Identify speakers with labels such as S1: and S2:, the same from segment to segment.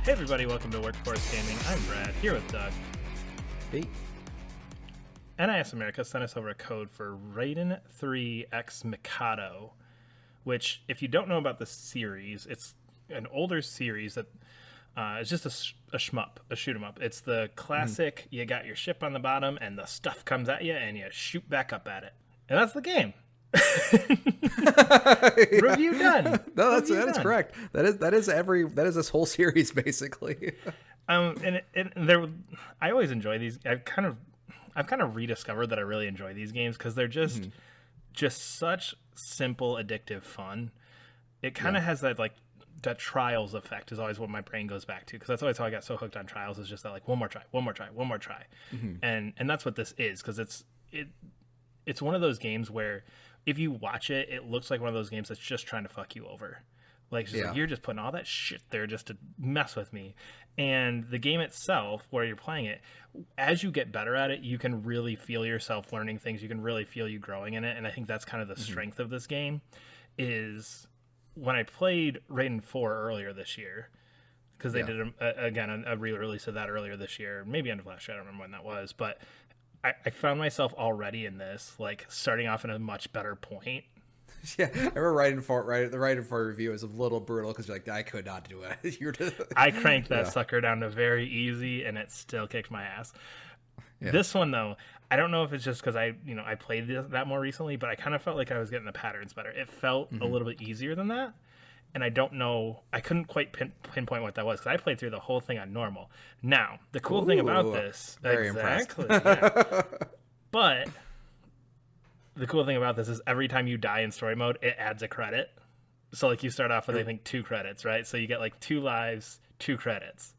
S1: Hey everybody, welcome to Workforce Gaming. I'm Brad, here with Doug.
S2: Hey.
S1: NIS America sent us over a code for Raiden III X Mikado, which, if you don't know about the series, it's an older series that is just a shmup, a shoot 'em up. It's the classic, you got your ship on the bottom and the stuff comes at you and you shoot back up at it. And that's the game. Review done.
S2: No, that is correct. That is this whole series basically.
S1: I always enjoy these. I've kind of rediscovered that I really enjoy these games because they're just such simple, addictive fun. It kind of has that Trials effect is always what my brain goes back to, because that's always how I got so hooked on Trials, is just that one more try, and that's what this is, because it's one of those games where if you watch it, it looks like one of those games that's just trying to fuck you over. Like you're just putting all that shit there just to mess with me. And the game itself, where you're playing it, as you get better at it, you can really feel yourself learning ththings. You can really feel you growing in it. And I think that's kind of the strength of this game. Is when I played Raiden 4 earlier this year, because they did a re-release of that earlier this year, maybe end of last year, I don't remember when that was, but I found myself already in this, starting off in a much better point.
S2: Yeah, I remember the Raiden 4 review was a little brutal, because you're like, I could not do it.
S1: I cranked that sucker down to very easy, and it still kicked my ass. Yeah. This one, though, I don't know if it's just because I played that more recently, but I kind of felt like I was getting the patterns better. It felt a little bit easier than that. And I don't know, I couldn't quite pinpoint what that was, because I played through the whole thing on normal. Now, the cool thing about this,
S2: very
S1: exactly, yeah. But the cool thing about this is every time you die in story mode, it adds a credit. So you start off with, I think, 2 credits, right? So you get 2 lives, 2 credits.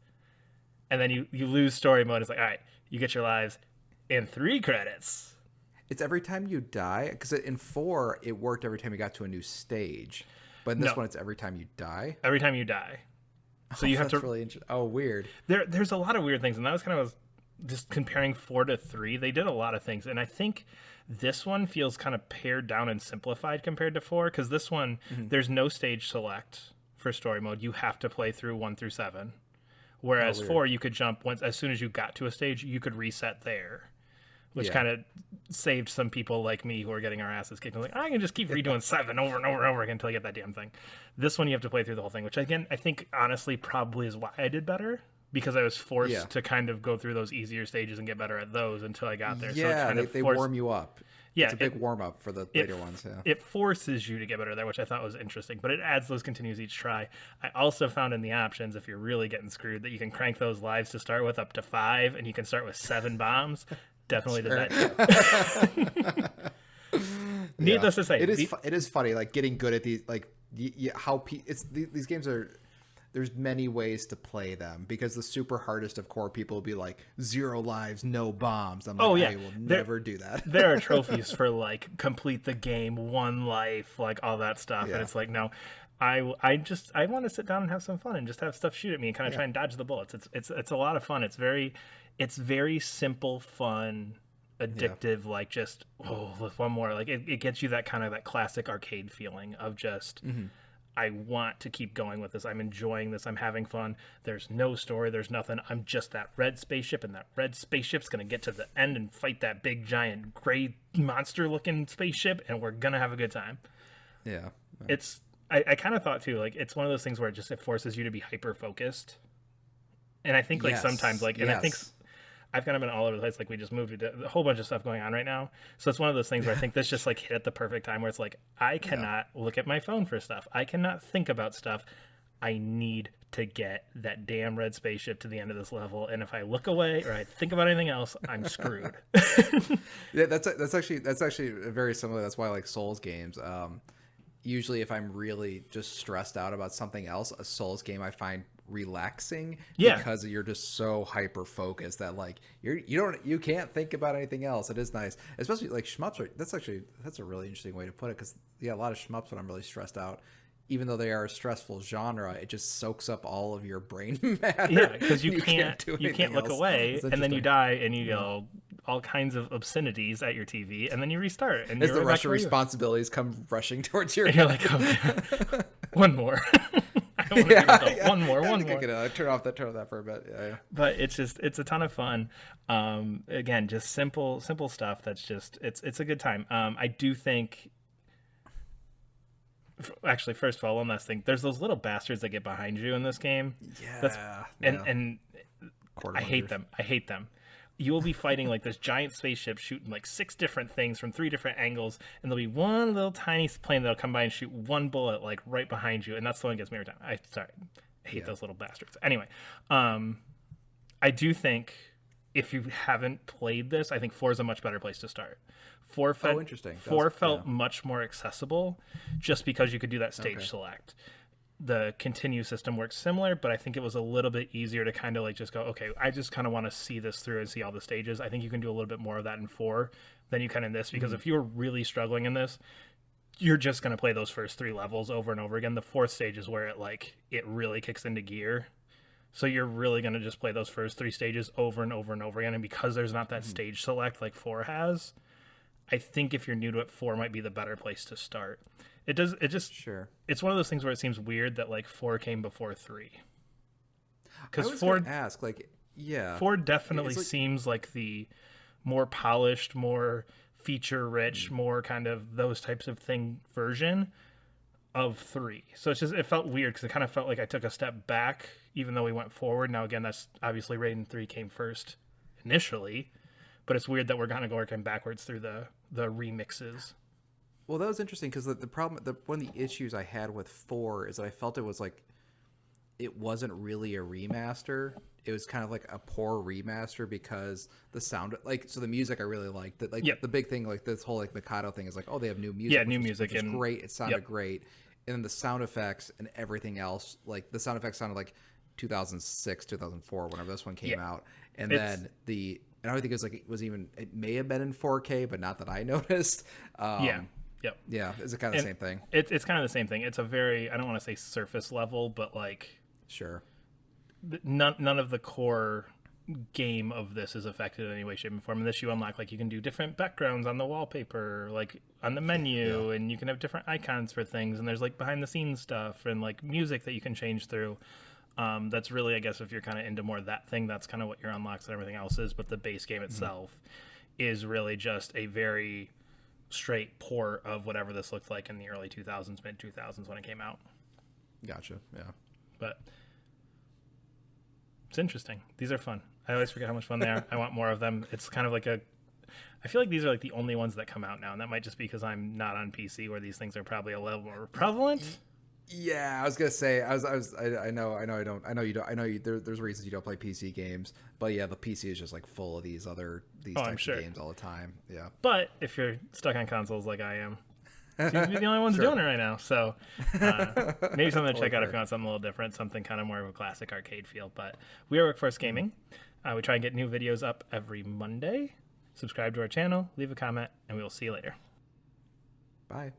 S1: And then you lose story mode. It's all right, you get your lives and 3 credits.
S2: It's every time you die, because in 4, it worked every time you got to a new stage. But in this one, it's every time you die?
S1: Every time you die. So you have to...
S2: really interesting. Oh, weird.
S1: There's a lot of weird things, and that was kind of just comparing 4 to 3. They did a lot of things, and I think this one feels kind of pared down and simplified compared to 4, because this one, there's no stage select for story mode. You have to play through 1 through 7. Whereas 4, you could jump as soon as you got to a stage, you could reset there. Which kind of saved some people like me who are getting our asses kicked. I can just keep redoing 7 over and over and over again until I get that damn thing. This one you have to play through the whole thing, which again, I think honestly probably is why I did better, because I was forced to kind of go through those easier stages and get better at those until I got there.
S2: Yeah, so they warm you up.
S1: Yeah,
S2: it's a big warm up for the later ones. Yeah,
S1: it forces you to get better there, which I thought was interesting. But it adds those continues each try. I also found in the options, if you're really getting screwed, that you can crank those lives to start with up to 5, and you can start with 7 bombs. Definitely did that too. Needless to say,
S2: it is funny, getting good at these, these games are. There's many ways to play them, because the super hardest of core people will be 0 lives, no bombs. I'm I will never do that.
S1: There are trophies for complete the game, 1 life, all that stuff, and it's no. I want to sit down and have some fun and just have stuff shoot at me and kind of try and dodge the bullets. It's a lot of fun. It's very simple, fun, addictive. Just with one more. It gets you that kind of that classic arcade feeling of just. I want to keep going with this. I'm enjoying this. I'm having fun. There's no story. There's nothing. I'm just that red spaceship, and that red spaceship's going to get to the end and fight that big, giant, gray monster-looking spaceship, and we're going to have a good time.
S2: Yeah.
S1: I kind of thought, too, it's one of those things where it forces you to be hyper-focused. And I think, sometimes, and I think I've kind of been all over the place. We just moved to a whole bunch of stuff going on right now. So it's one of those things where I think this just hit at the perfect time, where it's I cannot look at my phone for stuff. I cannot think about stuff. I need to get that damn red spaceship to the end of this level. And if I look away or I think about anything else, I'm screwed.
S2: Yeah, that's actually very similar. That's why I like Souls games. Usually if I'm really just stressed out about something else, a Souls game I find relaxing, because you're just so hyper focused that you can't think about anything else. It is nice, especially shmups. That's a really interesting way to put it, because a lot of shmups, when I'm really stressed out, even though they are a stressful genre, it just soaks up all of your brain matter.
S1: Yeah, because you can't look away, and then you die, and you go all kinds of obscenities at your TV, and then you restart. And
S2: as the rush of responsibilities come rushing towards your
S1: and you're like, oh, yeah. One more. I want to give it one more.
S2: I could turn off that for a bit. Yeah.
S1: But it's a ton of fun. Again, just simple stuff. That's just it's a good time. I do think. Actually, first of all, one last thing. There's those little bastards that get behind you in this game.
S2: Yeah.
S1: And I hate them. You will be fighting like this giant spaceship shooting like 6 different things from 3 different angles, and there'll be one little tiny plane that'll come by and shoot one bullet like right behind you, and that's the one that gets me every time. I hate those little bastards. Anyway, I do think if you haven't played this, I think 4 is a much better place to start. 4 felt much more accessible just because you could do that stage select. The continue system works similar, but I think it was a little bit easier to kind of like just go, okay, I just kind of want to see this through and see all the stages. I think you can do a little bit more of that in 4 than you can in this, because if you're really struggling in this, you're just going to play those first 3 levels over and over again. The 4th stage is where it really kicks into gear. So you're really going to just play those first 3 stages over and over and over again. And because there's not that stage select like 4 has, I think if you're new to it, 4 might be the better place to start. It's one of those things where it seems weird that like 4 came before 3. Because 4 definitely seems like the more polished, more feature rich, more kind of those types of thing version of 3. So it felt weird because it kind of felt like I took a step back even though we went forward. Now again, that's obviously Raiden 3 came first initially, but it's weird that we're kind of working backwards through the remixes.
S2: Well, that was interesting because one of the issues I had with 4 is that I felt it was like it wasn't really a remaster. It was kind of like a poor remaster because the sound, like, so the music I really liked. That, like, the big thing, like this whole like Mikado thing is like, oh, they have new music.
S1: Yeah, new music,
S2: which is great. It sounded great, and then the sound effects and everything else, like the sound effects sounded like 2006, 2004, whenever this one came out, and then and I think it may have been in 4K, but not that I noticed. Yeah, it's kind of the same thing.
S1: It's kind of the same thing. It's a very, I don't want to say surface level, but like,
S2: sure,
S1: none of the core game of this is affected in any way, shape, and form. And this you unlock, like you can do different backgrounds on the wallpaper, like on the menu, and you can have different icons for things. And there's like behind the scenes stuff and like music that you can change through. That's really, I guess, if you're kind of into more of that thing, that's kind of what your unlocks and everything else is. But the base game itself is really just a very straight port of whatever this looked like in the early 2000s, mid 2000s when it came out.
S2: Gotcha. Yeah.
S1: But it's interesting. These are fun. I always forget how much fun they are. I want more of them. It's kind of like I feel like these are like the only ones that come out now, and that might just be because I'm not on PC, where these things are probably a little more prevalent.
S2: Yeah, I was gonna say I know you don't. There's reasons you don't play PC games, but yeah, the PC is just like full of these types of games all the time. Yeah.
S1: But if you're stuck on consoles like I am, seems to be the only ones doing it right now. So maybe something to check out if you want something a little different, something kind of more of a classic arcade feel. But we are Workforce Gaming. We try and get new videos up every Monday. Subscribe to our channel, leave a comment, and we will see you later.
S2: Bye.